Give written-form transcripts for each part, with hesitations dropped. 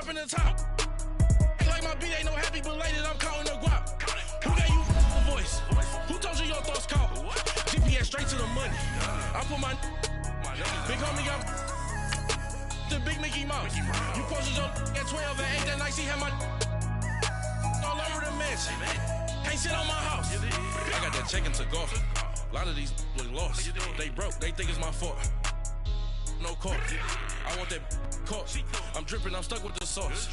in the top. Like my beat ain't no happy belated, I'm counting the guap. Who gave you a voice? Who told you your thoughts count? GPS straight to the money. I put my big homie got the big Mickey Mouse. You posted your at 12 and 8 that night, she had my all over the mansion. Can't sit on my house. I got that check into golf. A lot of these look lost. They broke, they think it's my fault. No court. I want that caught. I'm dripping, I'm stuck with the sauce.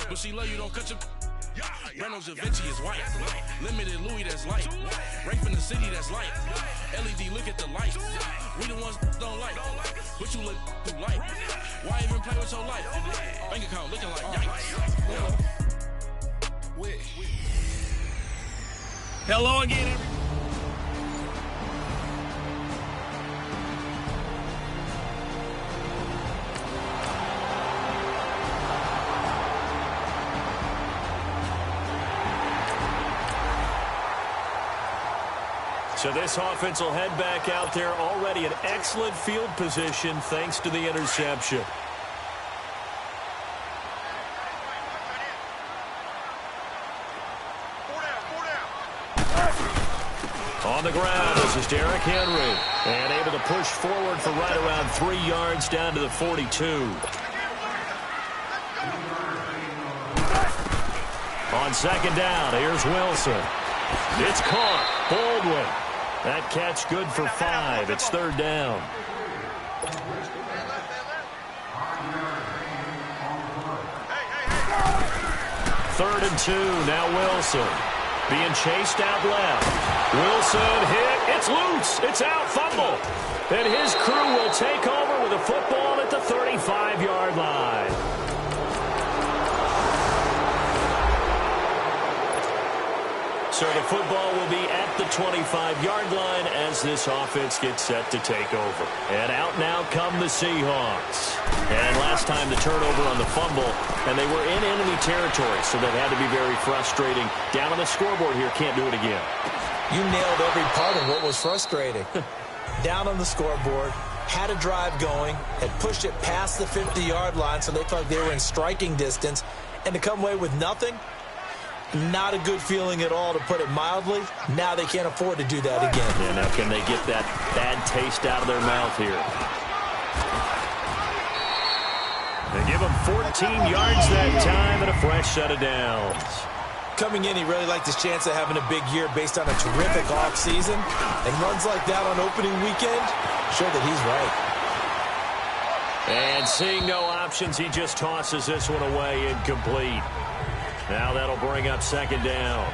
But she love you, don't cut your. Reynolds Da Vinci is white. Limited Louis, that's light. Rape in the city, that's light. LED, look at the light. We the ones don't like. But you look too light. Why even play with your life? Bank account looking like yikes. Hello again, everybody. So this offense will head back out there, already in excellent field position thanks to the interception. On the ground, this is Derrick Henry. And able to push forward for right around 3 yards down to the 42. On second down, here's Wilson. It's caught. Baldwin. That catch good for 5. It's third down. Third and 2. Now Wilson. Being chased out left. Wilson hit. It's loose. It's out. Fumble. And his crew will take over with a football at the 35-yard line. So the football will be at the 25-yard line as this offense gets set to take over. And out now come the Seahawks. And last time the turnover on the fumble, and they were in enemy territory, so that had to be very frustrating. Down on the scoreboard here, can't do it again. You nailed every part of what was frustrating. Down on the scoreboard, had a drive going, had pushed it past the 50-yard line, so they felt like they were in striking distance, and to come away with nothing, not a good feeling at all, to put it mildly. Now they can't afford to do that again. Yeah, now can they get that bad taste out of their mouth here? They give them 14 yards that time and a fresh set of downs. Coming in, he really liked his chance of having a big year based on a terrific offseason. And runs like that on opening weekend show that he's right. And seeing no options, he just tosses this one away, incomplete. Now that'll bring up second down.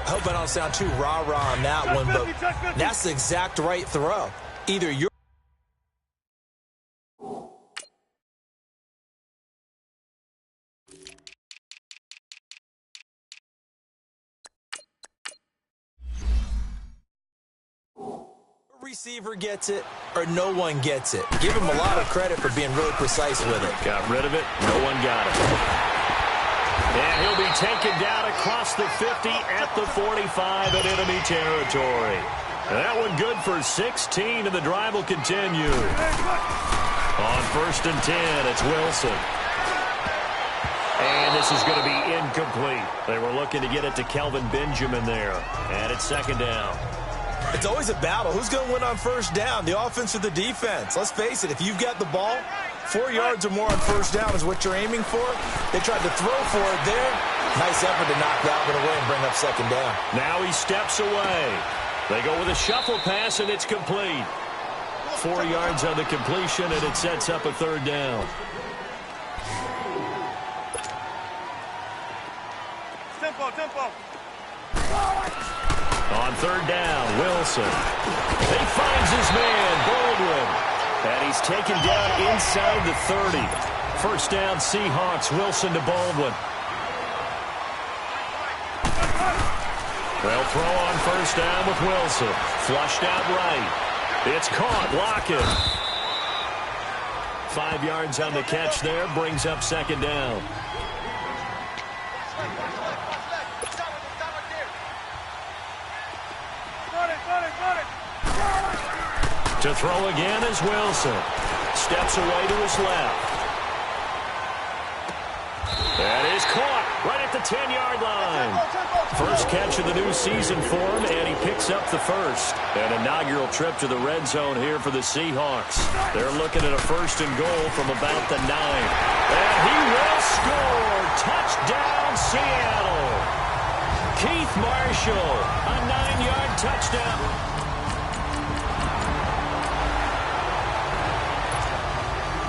I hope I don't sound too rah-rah on that one, but that's the exact right throw. Either you're receiver gets it or no one gets it. Give him a lot of credit for being really precise with it. Got rid of it. No one got it. And he'll be taken down across the 50 at the 45 at enemy territory. That one good for 16, and the drive will continue. On first and 10, it's Wilson. And this is going to be incomplete. They were looking to get it to Kelvin Benjamin there. And it's second down. It's always a battle. Who's going to win on first down, the offense or the defense? Let's face it, if you've got the ball, 4 yards or more on first down is what you're aiming for. They tried to throw for it there. Nice effort to knock that one away and bring up second down. Now he steps away. They go with a shuffle pass, and it's complete. 4 yards on the completion, and it sets up a third down. Tempo. On third down, Wilson. He finds his man, Baldwin. And he's taken down inside the 30. First down, Seahawks. Wilson to Baldwin. They'll throw on first down with Wilson. Flushed out right. It's caught. Lockett. 5 yards on the catch there. Brings up second down. To throw again is Wilson. Steps away to his left. right at the 10-yard line. First catch of the new season for him, and he picks up the first. An inaugural trip to the red zone here for the Seahawks. They're looking at a first and goal from about the 9. And he will score. Touchdown, Seattle. Keith Marshall, a 9-yard touchdown.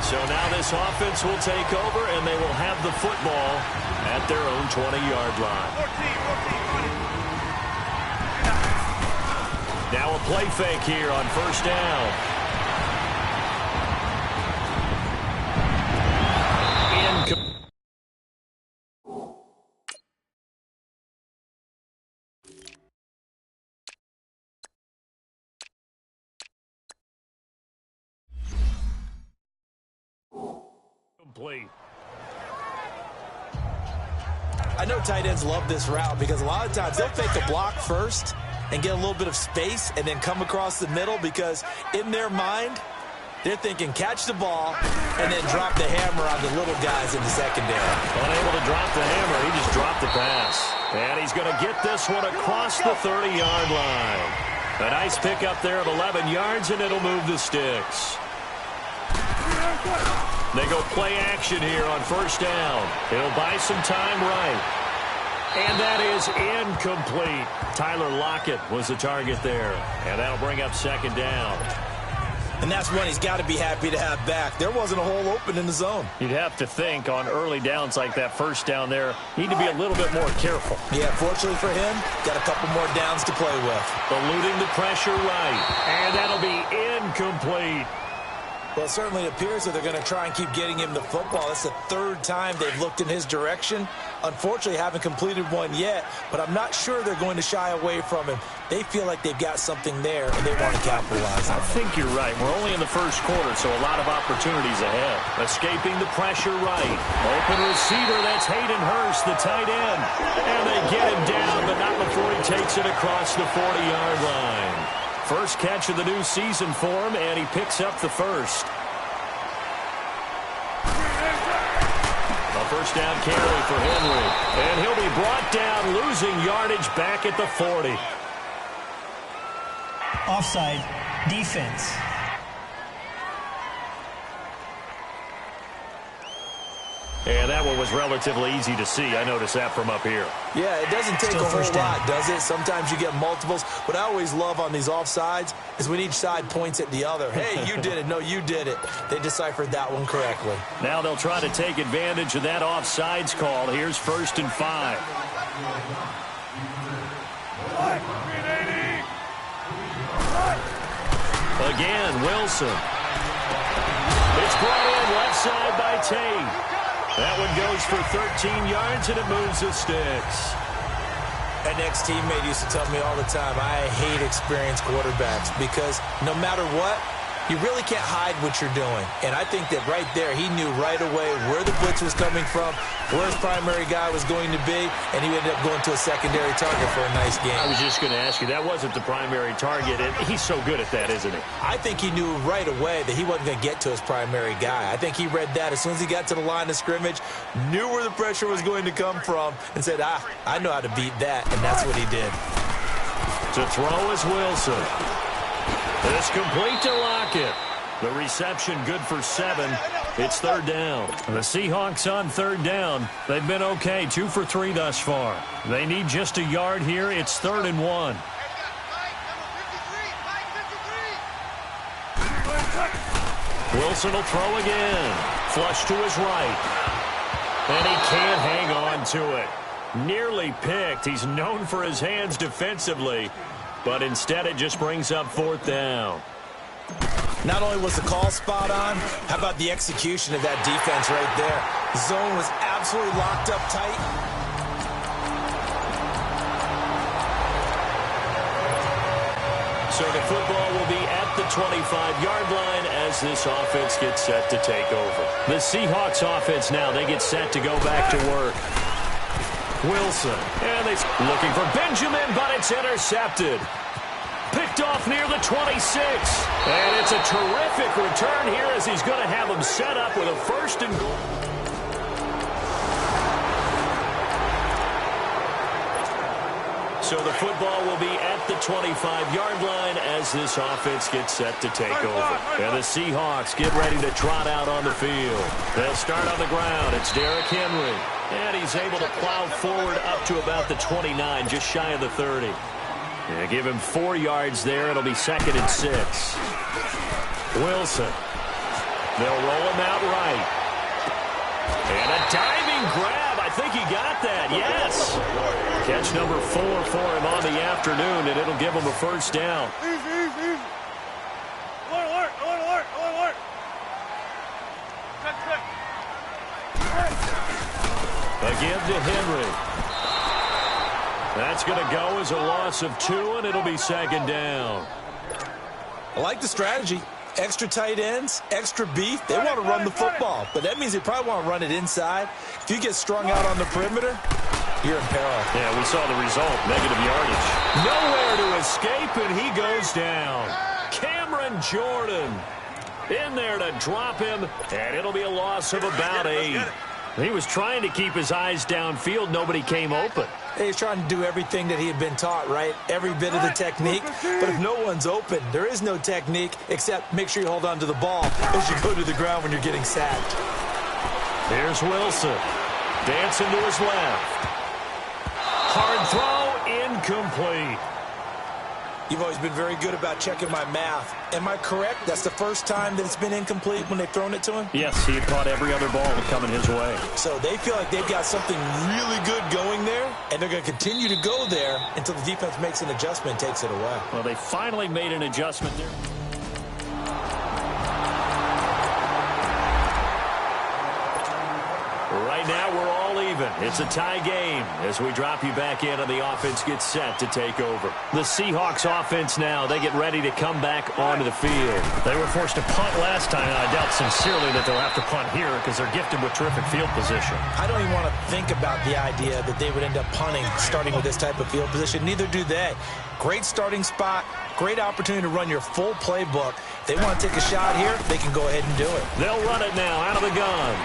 So now this offense will take over, and they will have the football at their own 20-yard line. Now a play fake here on first down. Incomplete. I know tight ends love this route because a lot of times they'll fake a block first and get a little bit of space and then come across the middle because in their mind, they're thinking catch the ball and then drop the hammer on the little guys in the secondary. Unable to drop the hammer, he just dropped the pass. And he's going to get this one across the 30-yard line. A nice pickup there of 11 yards, and it'll move the sticks. They go play action here on first down. He'll buy some time right. And that is incomplete. Tyler Lockett was the target there. And that'll bring up second down. And that's one he's got to be happy to have back. There wasn't a hole open in the zone. You'd have to think on early downs like that first down there, need to be a little bit more careful. Yeah, fortunately for him, got a couple more downs to play with. Eluding the pressure right. And that'll be incomplete. Well, it certainly appears that they're going to try and keep getting him the football. That's the third time they've looked in his direction. Unfortunately, haven't completed one yet, but I'm not sure they're going to shy away from him. They feel like they've got something there, and they want to capitalize on it. I think you're right. We're only in the first quarter, so a lot of opportunities ahead. Escaping the pressure right. Open receiver, that's Hayden Hurst, the tight end. And they get him down, but not before he takes it across the 40-yard line. First catch of the new season for him, and he picks up the first. A first down carry for Henry. And he'll be brought down, losing yardage back at the 40. Offside, defense. And that one was relatively easy to see. I noticed that from up here. Yeah, it doesn't take a whole lot, does it? Sometimes you get multiples. What I always love on these offsides is when each side points at the other. Hey, you did it. No, you did it. They deciphered that one correctly. Now they'll try to take advantage of that offsides call. Here's 1st and 5. Again, Wilson. It's brought in left side by Tate. That one goes for 13 yards, and it moves the sticks. An ex-teammate used to tell me all the time, I hate experienced quarterbacks because no matter what, you really can't hide what you're doing. And I think that right there, he knew right away where the blitz was coming from, where his primary guy was going to be, and he ended up going to a secondary target for a nice game. I was just going to ask you, that wasn't the primary target, and he's so good at that, isn't he? I think he knew right away that he wasn't going to get to his primary guy. I think he read that as soon as he got to the line of scrimmage, knew where the pressure was going to come from, and said, I know how to beat that, and that's what he did. To throw is Wilson. It's complete to Lockett. The reception good for 7. It's 3rd down. The Seahawks on 3rd down. They've been okay, 2 for 3 thus far. They need just a yard here. It's 3rd and 1. Wilson will throw again. Flush to his right. And he can't hang on to it. Nearly picked. He's known for his hands defensively. But instead it just brings up 4th down. Not only was the call spot on, how about the execution of that defense right there? The zone was absolutely locked up tight. So the football will be at the 25-yard line as this offense gets set to take over. The Seahawks offense now, they get set to go back to work. Wilson, and they're looking for Benjamin, but it's intercepted. Picked off near the 26. And it's a terrific return here as he's going to have him set up with a 1st and goal. So the football will be at the 25-yard line as this offense gets set to take over. And the Seahawks get ready to trot out on the field. They'll start on the ground. It's Derrick Henry. And he's able to plow forward up to about the 29, just shy of the 30. Yeah, give him 4 yards there. It'll be 2nd and 6. Wilson. They'll roll him out right. And a diving grab. I think he got that. Yes. Catch number 4 for him on the afternoon, and it'll give him a first down. Easy. Alert. Again to Henry. That's going to go as a loss of 2, and it'll be 2nd down. I like the strategy. Extra tight ends, extra beef. They want to run the football, but that means they probably want to run it inside. If you get strung out on the perimeter, you're in peril. Yeah, we saw the result, negative yardage. Nowhere to escape, and he goes down. Cameron Jordan in there to drop him, and it'll be a loss of about 8. He was trying to keep his eyes downfield. Nobody came open. He's trying to do everything that he had been taught, right? Every bit of the technique. But if no one's open, there is no technique except make sure you hold on to the ball as you go to the ground when you're getting sacked. Here's Wilson. Dancing to his left. Hard throw, incomplete. You've always been very good about checking my math. Am I correct? That's the first time that it's been incomplete when they've thrown it to him? Yes, he had caught every other ball coming his way. So they feel like they've got something really good going there, and they're going to continue to go there until the defense makes an adjustment and takes it away. Well, they finally made an adjustment there. Right now, we're all even. It's a tie game as we drop you back in and the offense gets set to take over. The Seahawks offense now, they get ready to come back onto the field. They were forced to punt last time, and I doubt sincerely that they'll have to punt here because they're gifted with terrific field position. I don't even want to think about the idea that they would end up punting starting with this type of field position. Neither do they. Great starting spot, great opportunity to run your full playbook. If they want to take a shot here, they can go ahead and do it. They'll run it now out of the gun.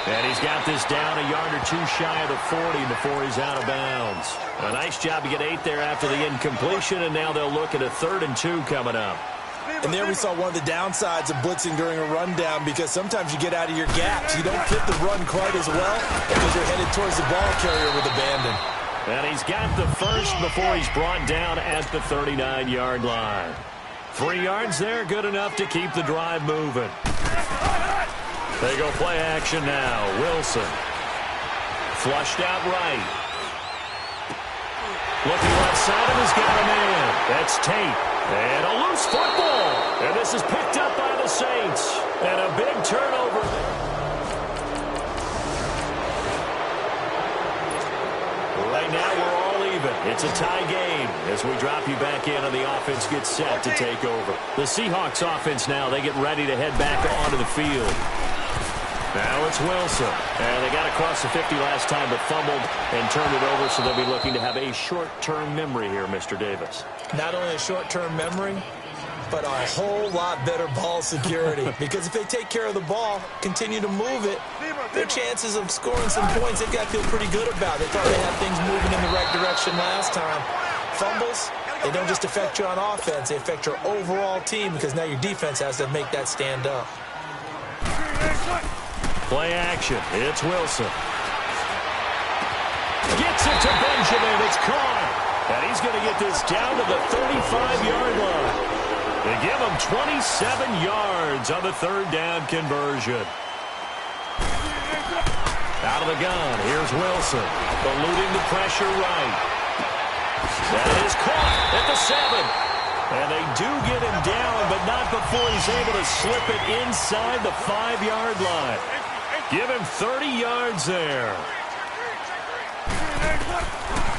And he's got this down a yard or 2 shy of the 40 before he's out of bounds. A nice job to get 8 there after the incompletion, and now they'll look at a 3rd and 2 coming up. And there we saw one of the downsides of blitzing during a rundown because sometimes you get out of your gaps. You don't fit the run quite as well because you're headed towards the ball carrier with abandon. And he's got the first before he's brought down at the 39-yard line. 3 yards there, good enough to keep the drive moving. They go play action now. Wilson. Flushed out right. Looking left side of his got a man. That's Tate. And a loose football. And this is picked up by the Saints. And a big turnover there. Right now we're all even. It's a tie game as we drop you back in and the offense gets set to take over. The Seahawks offense now, they get ready to head back onto the field. Now it's Wilson. And they got across the 50 last time but fumbled and turned it over, so they'll be looking to have a short-term memory here, Mr. Davis. Not only a short-term memory, but a whole lot better ball security. Because if they take care of the ball, continue to move it, their chances of scoring some points, they've got to feel pretty good about. They thought they had things moving in the right direction last time. Fumbles, they don't just affect you on offense, they affect your overall team because now your defense has to make that stand up. Play action. It's Wilson. Gets it to Benjamin. It's caught. And he's going to get this down to the 35-yard line. They give him 27 yards on the 3rd down conversion. Out of the gun. Here's Wilson. Eluding the pressure right. That is caught at the 7. And they do get him down, but not before he's able to slip it inside the 5-yard line. Give him 30 yards there.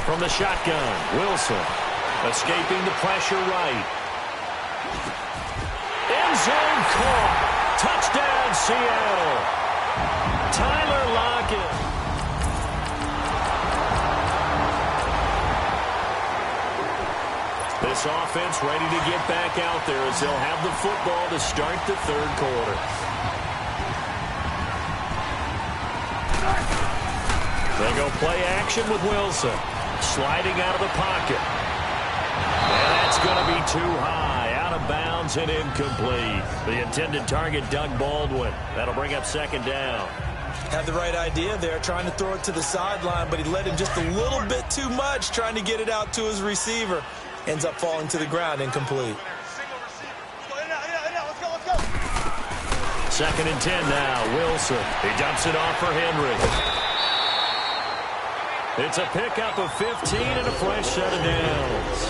From the shotgun, Wilson escaping the pressure right. End zone caught. Touchdown, Seattle. Tyler Lockett. This offense ready to get back out there as they'll have the football to start the 3rd quarter. They go play action with Wilson. sliding out of the pocket. And that's going to be too high, out of bounds and incomplete. The intended target, Doug Baldwin. That'll bring up second down. Had the right idea there, trying to throw it to the sideline, but he let him just a little bit too much, trying to get it out to his receiver. Ends up falling to the ground, incomplete. Second and 10 now, Wilson. He dumps it off for Henry. It's a pickup of 15 and a fresh set of downs.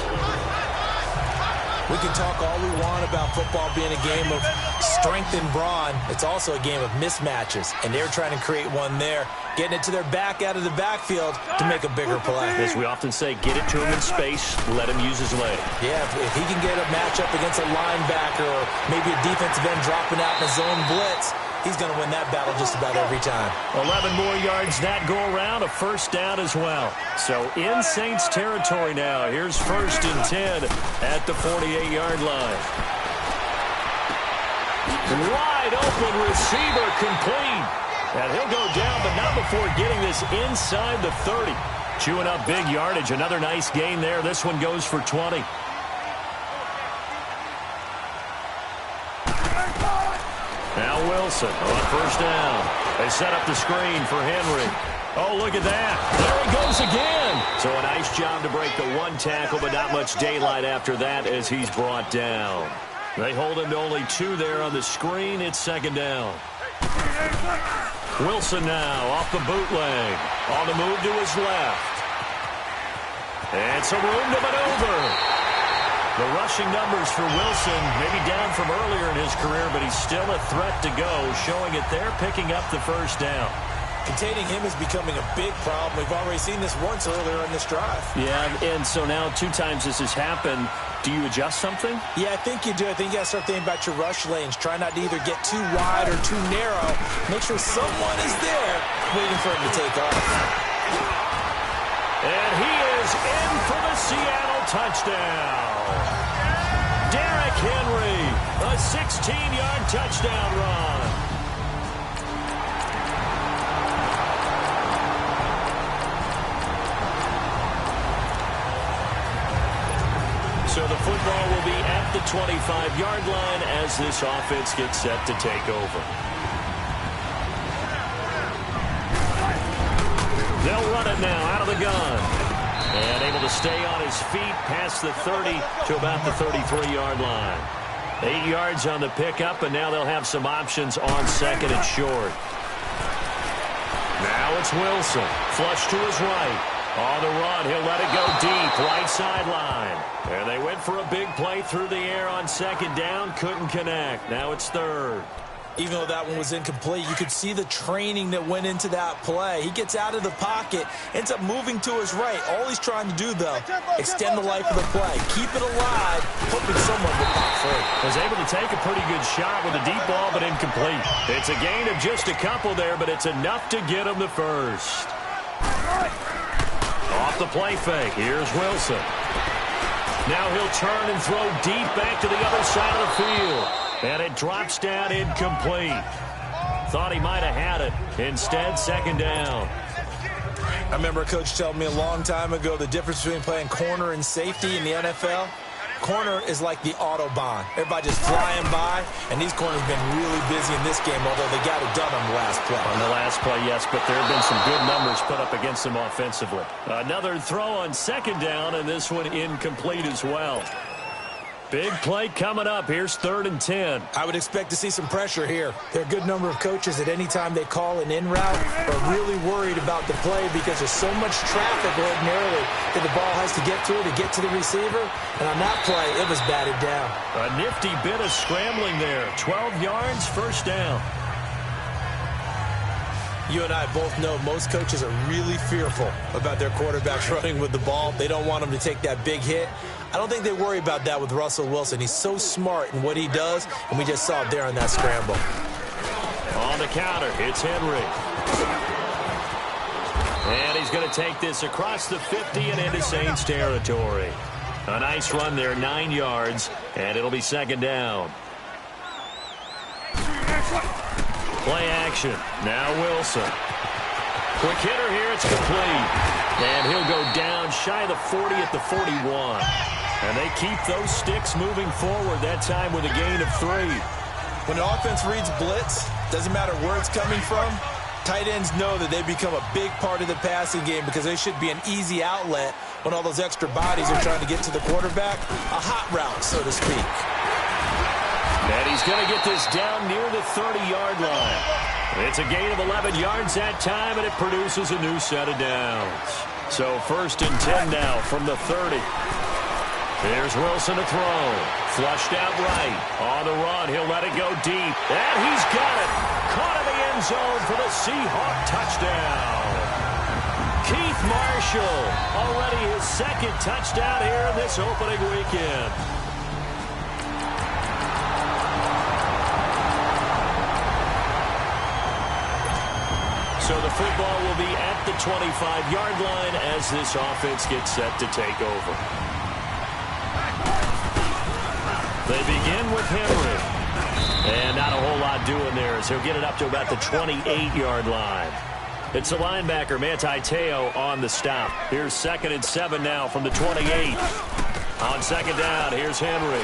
We can talk all we want about football being a game of strength and brawn. It's also a game of mismatches, and they're trying to create one there, getting it to their back out of the backfield to make a bigger play. As we often say, get it to him in space, let him use his leg. Yeah, if he can get a matchup against a linebacker or maybe a defensive end dropping out in a zone blitz, he's going to win that battle just about every time. 11 more yards that go around, a first down as well. So in Saints territory now. Here's first and 10 at the 48-yard line. Wide open receiver complete. And he'll go down, but not before getting this inside the 30. Chewing up big yardage. Another nice gain there. This one goes for 20. Now Wilson on first down. They set up the screen for Henry. Oh, look at that. There he goes again. So a nice job to break the one tackle, but not much daylight after that as he's brought down. They hold him to only 2 there on the screen. It's second down. Wilson now off the bootleg. On the move to his left. And some room to maneuver. The rushing numbers for Wilson, maybe down from earlier in his career, but he's still a threat to go, showing it there, picking up the first down. Containing him is becoming a big problem. We've already seen this once earlier in this drive. Yeah, and so now 2 times this has happened. Do you adjust something? Yeah, I think you do. I think you got to start thinking about your rush lanes. Try not to either get too wide or too narrow. Make sure someone is there waiting for him to take off. And he is in for the Seattle touchdown. Derrick Henry, a 16-yard touchdown run. So the football will be at the 25-yard line as this offense gets set to take over. They'll run it now out of the gun. And able to stay on his feet past the 30 to about the 33-yard line. 8 yards on the pickup, and now they'll have some options on second and short. Now it's Wilson. Flush to his right. On the run, he'll let it go deep, right sideline. And they went for a big play through the air on second down, couldn't connect. Now it's third. Even though that one was incomplete, you could see the training that went into that play. He gets out of the pocket, ends up moving to his right. All he's trying to do, though, extend the life of the play. Keep it alive, hoping someone will pop free. Was able to take a pretty good shot with a deep ball, but incomplete. It's a gain of just a couple there, but it's enough to get him the first. Off the play fake, here's Wilson. Now he'll turn and throw deep back to the other side of the field. And it drops down incomplete. Thought he might have had it. Instead, second down. I remember a coach telling me a long time ago the difference between playing corner and safety in the NFL. Corner is like the Autobahn. Everybody just flying by, and these corners have been really busy in this game, although they got it done on the last play. On the last play, yes, but there have been some good numbers put up against them offensively. Another throw on second down, and this one incomplete as well. Big play coming up. Here's 3rd and 10. I would expect to see some pressure here. There are a good number of coaches at any time they call an in route are really worried about the play because there's so much traffic ordinarily that the ball has to get through to get to the receiver. And on that play, it was batted down. A nifty bit of scrambling there. 12 yards, first down. You and I both know most coaches are really fearful about their quarterbacks running with the ball. They don't want them to take that big hit. I don't think they worry about that with Russell Wilson. He's so smart in what he does, and we just saw it there on that scramble. On the counter, it's Henry. And he's going to take this across the 50 and into Saints territory. A nice run there, 9 yards, and it'll be second down. Play action. Now Wilson. Quick hitter here. It's complete. And he'll go down shy of the 40 at the 41. And they keep those sticks moving forward, that time with a gain of 3. When the offense reads blitz, doesn't matter where it's coming from, tight ends know that they become a big part of the passing game because they should be an easy outlet when all those extra bodies are trying to get to the quarterback. A hot route, so to speak. And he's going to get this down near the 30-yard line. It's a gain of 11 yards that time, and it produces a new set of downs. So 1st and 10 now from the 30. Here's Wilson to throw. Flushed out right. On the run, he'll let it go deep. And he's got it. Caught in the end zone for the Seahawk touchdown. Keith Marshall, already his 2nd touchdown here in this opening weekend. So the football will be at the 25-yard line as this offense gets set to take over. They begin with Henry. And not a whole lot doing there as he'll get it up to about the 28-yard line. It's the linebacker, Manti Te'o, on the stop. Here's 2nd and 7 now from the 28. On 2nd down, here's Henry.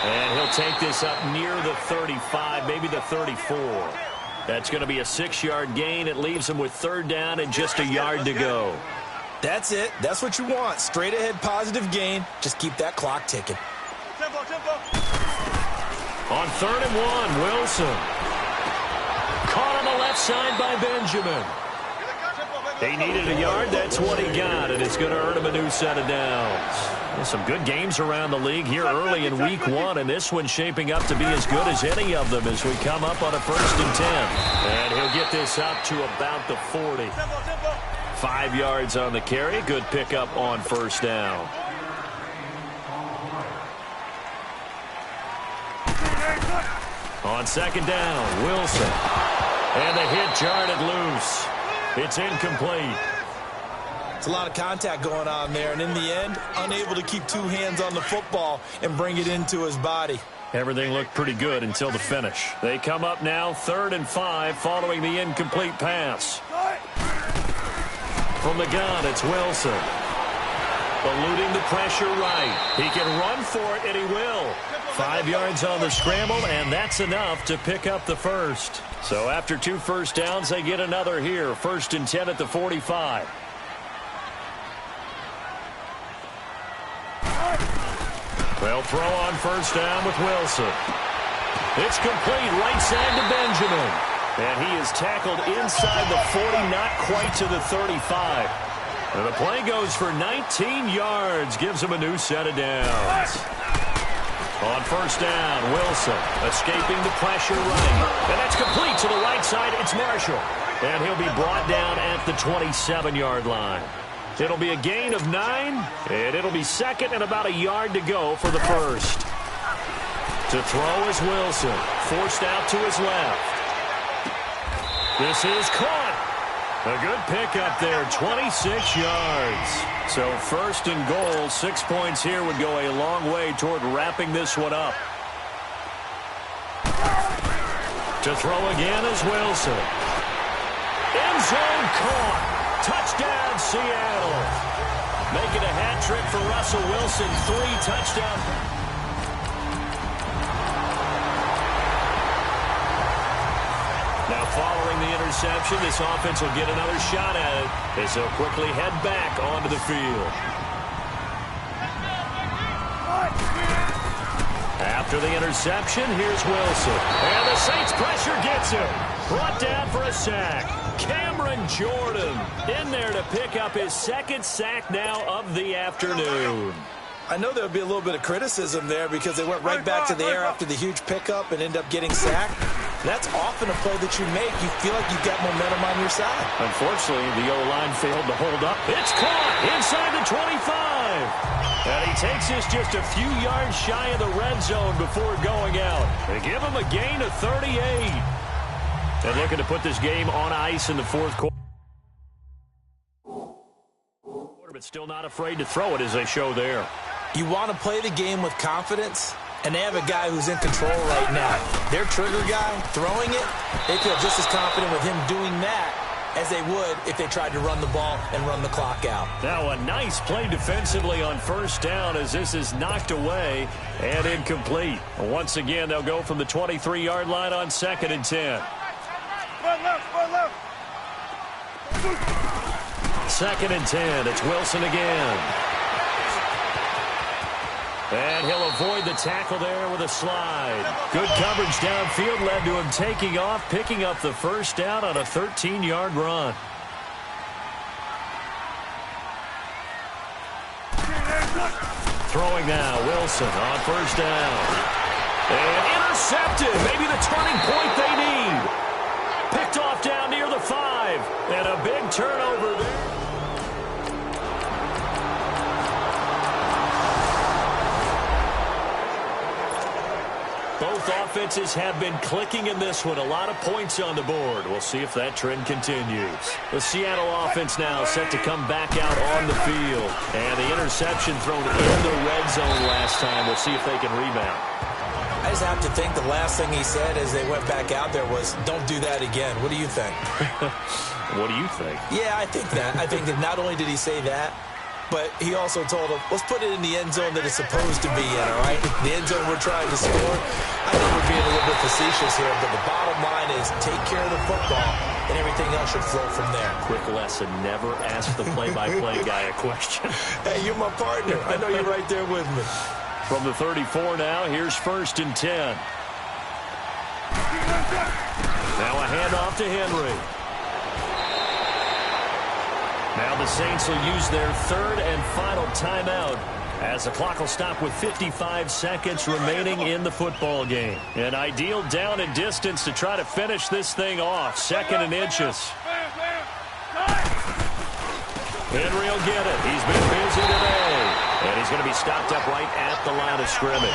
And he'll take this up near the 35, maybe the 34. That's going to be a 6-yard gain. It leaves him with 3rd down and just a yard to go. That's it. That's what you want. Straight ahead positive gain. Just keep that clock ticking. On 3rd and 1, Wilson. Caught on the left side by Benjamin. He needed a yard. That's what he got, and it's going to earn him a new set of downs. There's some good games around the league here early in week 1, and this one's shaping up to be as good as any of them as we come up on a 1st and 10. And he'll get this up to about the 40. 5 yards on the carry. Good pickup on 1st down. On 2nd down, Wilson. And the hit jarred it loose. It's incomplete. It's a lot of contact going on there, and in the end, unable to keep 2 hands on the football and bring it into his body. Everything looked pretty good until the finish. They come up now 3rd and 5 following the incomplete pass. From the gun, it's Wilson. Eluding the pressure right. He can run for it, and he will. 5 yards on the scramble, and that's enough to pick up the 1st. So after 2 first downs, they get another here. 1st and 10 at the 45. They'll throw on 1st down with Wilson. It's complete right side to Benjamin. And he is tackled inside the 40, not quite to the 35. And the play goes for 19 yards, gives him a new set of downs. On 1st down, Wilson escaping the pressure right. And that's complete to the right side. It's Marshall. And he'll be brought down at the 27-yard line. It'll be a gain of 9, and it'll be 2nd and about a yard to go for the 1st. To throw is Wilson. Forced out to his left. This is caught. A good pickup there, 26 yards. So 1st and goal, 6 points here would go a long way toward wrapping this one up. To throw again is Wilson. End zone caught. Touchdown, Seattle. Making a hat trick for Russell Wilson. 3 touchdowns. Now, following the interception, this offense will get another shot at it as they'll quickly head back onto the field. After the interception, here's Wilson. And the Saints pressure gets him. Brought down for a sack. Cameron Jordan in there to pick up his 2nd sack now of the afternoon. I know there'll be a little bit of criticism there because they went right back to the air after the huge pickup and end up getting sacked. That's often a play that you make. You feel like you've got momentum on your side. Unfortunately, the O-line failed to hold up. It's caught inside the 25. And he takes this just a few yards shy of the red zone before going out. They give him a gain of 38. And looking to put this game on ice in the 4th quarter. But still not afraid to throw it as they show there. You want to play the game with confidence, and they have a guy who's in control right now. Their trigger guy throwing it, they feel just as confident with him doing that as they would if they tried to run the ball and run the clock out. Now a nice play defensively on first down as this is knocked away and incomplete. Once again, they'll go from the 23-yard line on 2nd and 10. Second and 10. It's Wilson again. And he'll avoid the tackle there with a slide. Good coverage downfield led to him taking off, picking up the first down on a 13-yard run. Throwing now, Wilson on first down. And intercepted. Maybe the turning point they need. Picked off down near the 5. And a big turnover there. Both offenses have been clicking in this one. A lot of points on the board. We'll see if that trend continues. The Seattle offense now set to come back out on the field. And the interception thrown in the red zone last time. We'll see if they can rebound. I just have to think the last thing he said as they went back out there was, don't do that again. What do you think? What do you think? Yeah, I think that. I think that not only did he say that, but he also told him, let's put it in the end zone that it's supposed to be in, all right? The end zone we're trying to score. I think we're being a little bit facetious here, but the bottom line is take care of the football, and everything else should flow from there. Quick lesson, never ask the play-by-play guy a question. Hey, you're my partner. I know you're right there with me. From the 34 now, here's 1st and 10. Now a handoff to Henry. Now the Saints will use their 3rd and final timeout as the clock will stop with 55 seconds remaining in the football game. An ideal down and distance to try to finish this thing off. 2nd and inches. Henry will get it. He's been busy today. And he's going to be stopped up right at the line of scrimmage.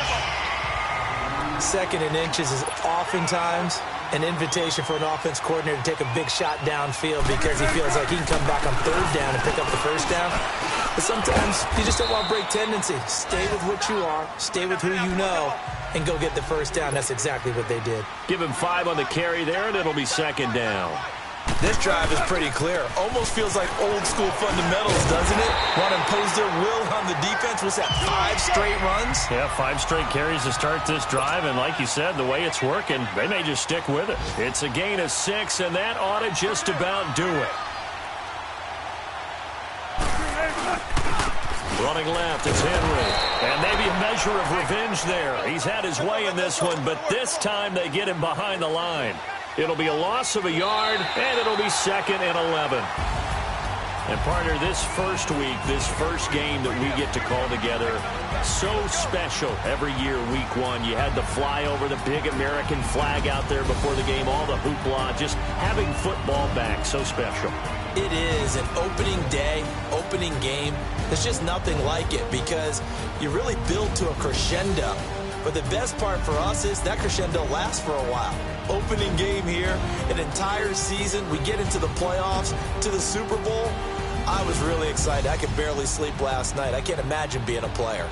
2nd and inches is oftentimes an invitation for an offense coordinator to take a big shot downfield because he feels like he can come back on 3rd down and pick up the first down. But sometimes you just don't want to break tendency. Stay with what you are, stay with who you know, and go get the first down. That's exactly what they did. Give him 5 on the carry there, and it'll be 2nd down. This drive is pretty clear. Almost feels like old school fundamentals, doesn't it? Want to impose their will on the defense. Was that 5 straight runs? Yeah, 5 straight carries to start this drive, and like you said, the way it's working, they may just stick with it. It's a gain of 6, and that ought to just about do it. Running left, it's Henry. And maybe a measure of revenge there. He's had his way in this one, but this time they get him behind the line. It'll be a loss of a yard, and it'll be 2nd and 11. And, partner, this first week, this first game that we get to call together, so special every year, week 1. You had the flyover, the big American flag out there before the game, all the hoopla, just having football back, so special. It is an opening day, opening game. There's just nothing like it because you really build to a crescendo. But the best part for us is that crescendo lasts for a while. Opening game here, an entire season. We get into the playoffs, to the Super Bowl. I was really excited. I could barely sleep last night. I can't imagine being a player.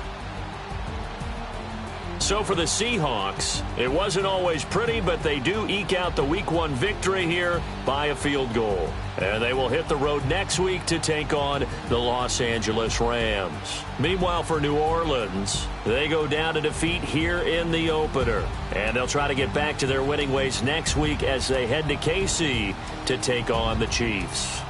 So for the Seahawks, it wasn't always pretty, but they do eke out the Week 1 victory here by a field goal. And they will hit the road next week to take on the Los Angeles Rams. Meanwhile, for New Orleans, they go down to defeat here in the opener. And they'll try to get back to their winning ways next week as they head to KC to take on the Chiefs.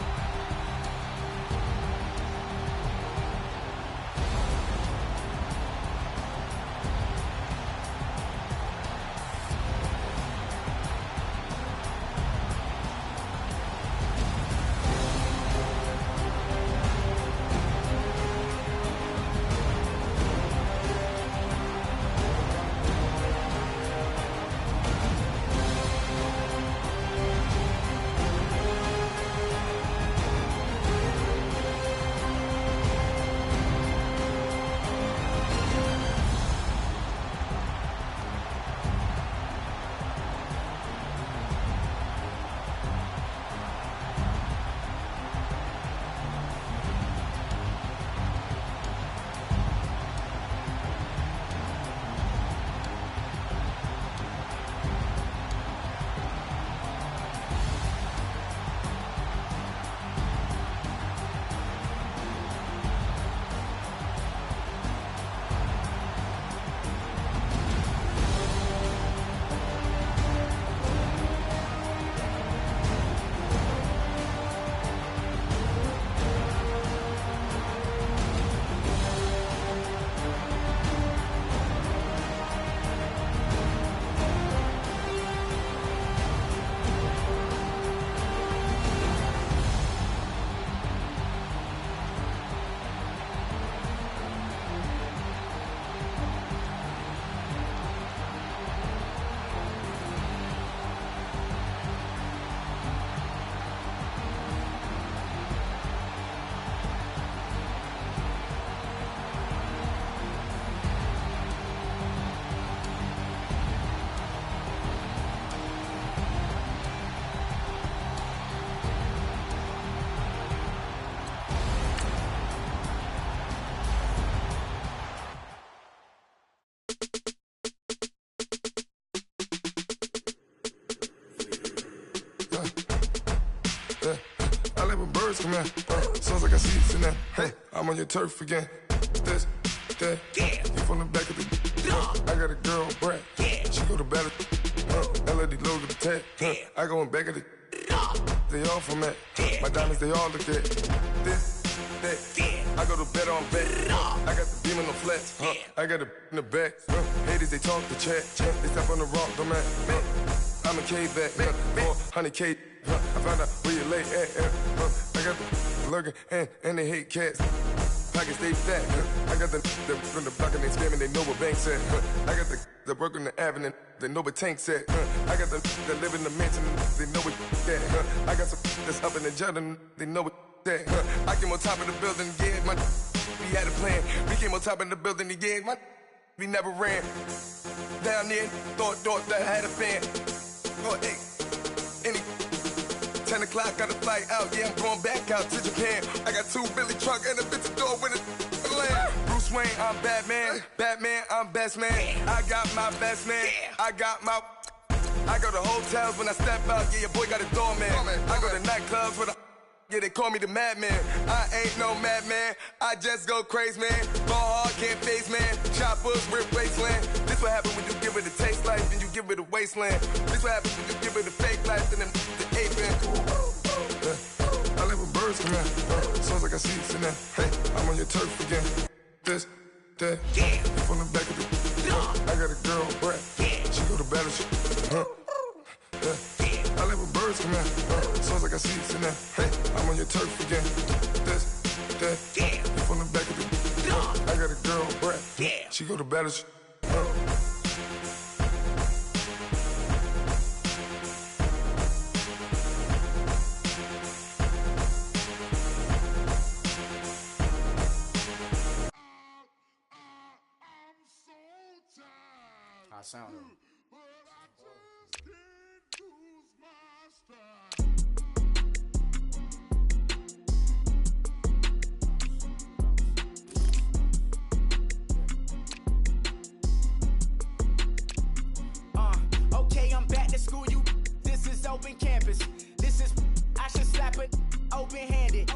I like when birds come in. Sounds like I see it in there. Hey, I'm on your turf again. This, that, you from the back of the. I got a girl, Brad. She go to battle. LOD logo the tag. I go in back of the. They all from that. My diamonds, they all look at. This, that. I go to bed on bed. I got the beam in the flats. I got it in the back. Haters, they talk the chat. They step on the rock, don't man. I'm a K-back. 400K. I found out where you lay at. I got the lurking and they hate cats. Pockets stay fat. I got the from the block and they scamming, they know what banks at. I got the work on the avenue, they know what tanks at. I got the that live in the mansion, they know what that. I got some that's up in the jungle, they know what that. I came on top of the building, yeah, my we had a plan. We came on top of the building, yeah, my we never ran. Down there, thought that I had a fan. Oh, hey, any 10 o'clock, got a flight out, yeah, I'm going back out to Japan. I got 2 Billy truck and a bitch door with a land. Bruce Wayne, I'm Batman. Batman, I'm best man. I got my best man. I go to hotels when I step out, yeah, your boy got a doorman. I go to nightclubs with a yeah, they call me the madman. I ain't no madman, I just go crazy, man. Ball hard, can't face, man. Choppers, rip wasteland. This what happen when you give it a taste life, then you give it a wasteland. This what happen when you give it a fake life, then the ape man. I live with birds come in. Sounds like I see it in there. Hey, I'm on your turf again. This, that, you from the back of the. I got a girl, Brad. She go to battle. I live with birds come in. Sounds like I see it in there. Hey, I'm on your turf again. This, that, you from the back of the. I got a girl, Brad. She go to battle. I sound it. Okay, I'm back to school, you. This is open campus. This is, I should slap it open-handed.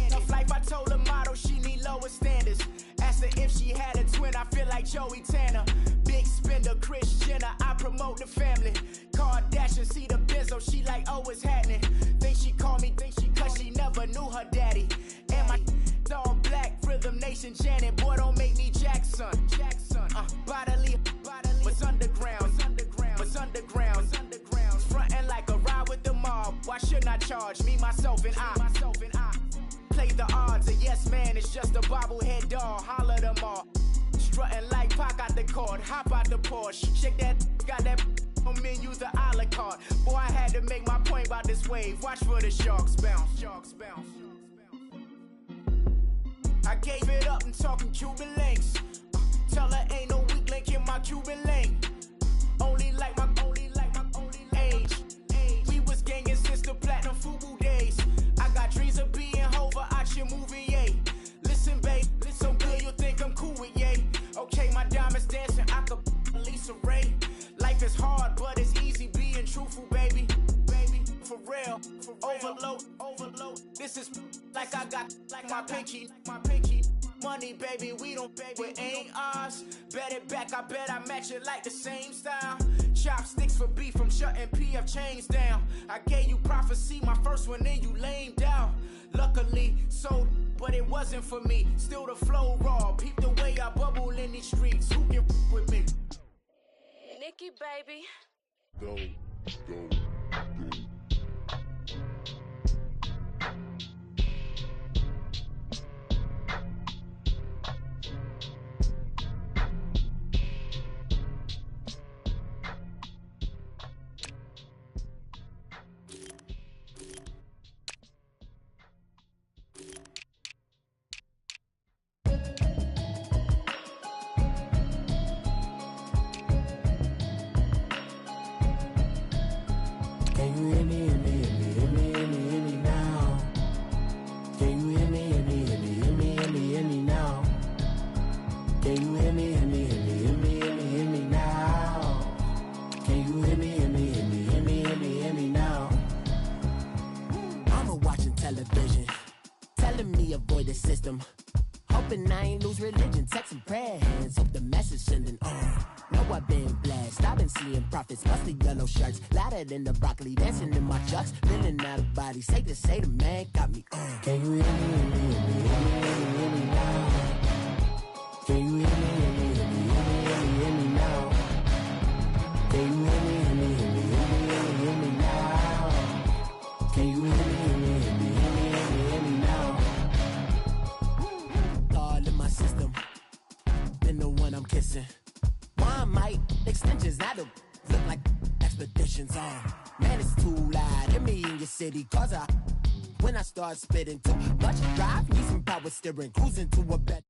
Tough life, I told her motto, she need lower standards. Asked her if she had a twin, I feel like Joey Tanner. Big spender, Kris Jenner, I promote the family. Kardashian, see the Benzo, she like, oh, it's happening. Think she called me, cause she never knew her daddy. And my all black, Rhythm Nation, Janet, boy, don't make me Jackson. Bodily, what's underground, what's underground. Frontin' like a ride with the mob, why shouldn't I charge me, myself, and I? Play the odds, a yes man, it's just a bobblehead doll, holler them all. Strutting like Pac out the court, hop out the Porsche, shake that, got that on menu, the a la carte. Boy, I had to make my point about this wave, watch for the sharks bounce. I gave it up and talking Cuban links. Tell her ain't no weak link in my Cuban link. Only like my age. We was gangin' since the platinum FUBU days. I got dreams of being Hova out your movie, yay. Listen, babe, so good you think I'm cool with yay. Okay, my diamonds dancing, I could Lisa Ray. Life is hard, but it's easy being truthful, baby. For real, overload. This is like I got like my pinky. Money, baby, we don't pay, but ain't ours. Bet it back, I bet I match it like the same style. Chopsticks for beef from shutting PF chains down. I gave you prophecy, my first one, then you lamed out. Luckily, sold, but it wasn't for me. Still the flow raw, peep the way I bubble in these streets. Who can with me? Nikki, baby. Go. television, telling me avoid the system. Hoping I ain't lose religion, texting prayer hands, hope the message sending on. Know I've been blessed, I've been seeing prophets, mostly yellow shirts, louder than the broccoli, dancing in my chucks, feeling out of body, safe to say the man got me on. Can you hear me, hear me, hear me, hear me, hear me now? Can you hear me, hear me, hear me, hear me, hear me, hear me now? Can you hear me, hear me, hear me, hear me, hear me, hear me now? Can you hear me, hear me, hear me, hear me, hear me, hear me now? All in my system, been the one I'm kissing. One might extensions, now the look like expeditions on. Man, it's too loud. Hit me in your city, cause when I start spitting too much drive, need some power steering, cruising to a bed.